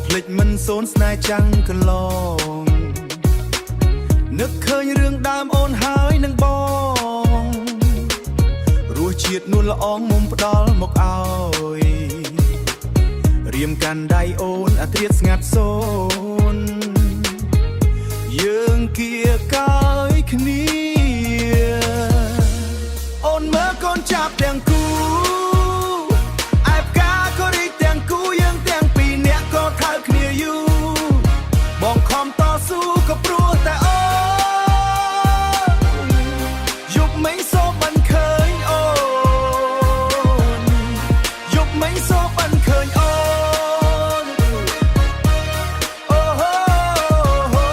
ភ្លេចមិនសូនស្នេហ៍ចាំងកន្លងនឹកឃើញរឿងដើមអូនហើយនឹងបងរសជាតិនួនល្អងមុំផ្ដល់មកឲ្យរៀមកាន់ដៃអូនអាត្រៀតស្ងាត់សូនយើងគៀកើយគ្នាអូនមើលកូនចាប់ទាំងគូឯផ្កាក៏រីកទាំងគូយើងទាំងពីរនាក់ក៏ខើគ្នាយូរបងខំតស៊ូក៏ព្រោះតែអូនយប់មិញសូបានឃើញអូនយប់មិញសូបានឃើញអូនអូហូ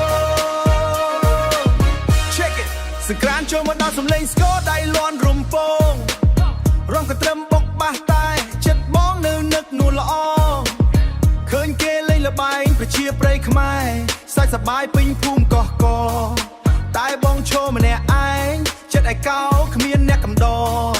Check it សង្ក្រានចូលមកដល់សំឡេងស្គរដៃលាន់រំពងរំកត្រឹមបុកបាសតែចិត្តបងនៅនឹកនួនល្អឃើញគេលេងល្បែងប្រជាប្រិយខ្មែរសាច់សបាយពេញភូមិកោះកតែបងឈរម្នាក់ឯងចិត្តឯកោគ្មានអ្នកកំដរ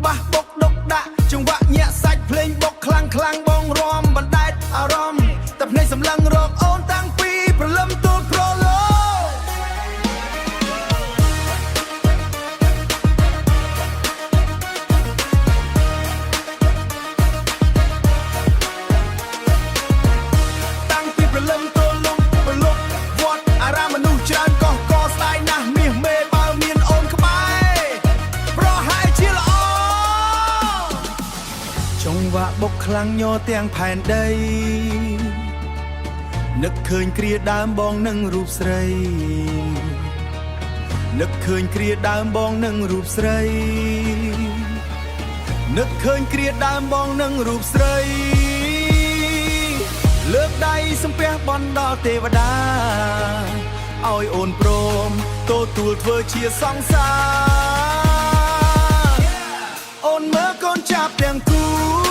បះបុកដុកដាក់ចង្វាក់ញាក់សាច់ភ្លេងបុកខ្លាំងខ្លាំងបងរំបណ្ដែតអារម្មណ៍តែភ្នែកសម្លឹងរកអូនតាំងពីព្រលឹមទូលប្រឡូបុកខ្លាំងញ័រទាំងផែនដីនឹកឃើញគ្រាដើមបងនឹងរូបស្រីនឹកឃើញគ្រាដើមបងនឹងរូបស្រីនឹកឃើញគ្រាដើមបងនឹងរូបស្រីលើកដៃសំពះបន់ដល់ទេវតាឲ្យអូនព្រមទទួលធ្វើជាសង្សារអូនមើលកូនចាប់ទាំងគូ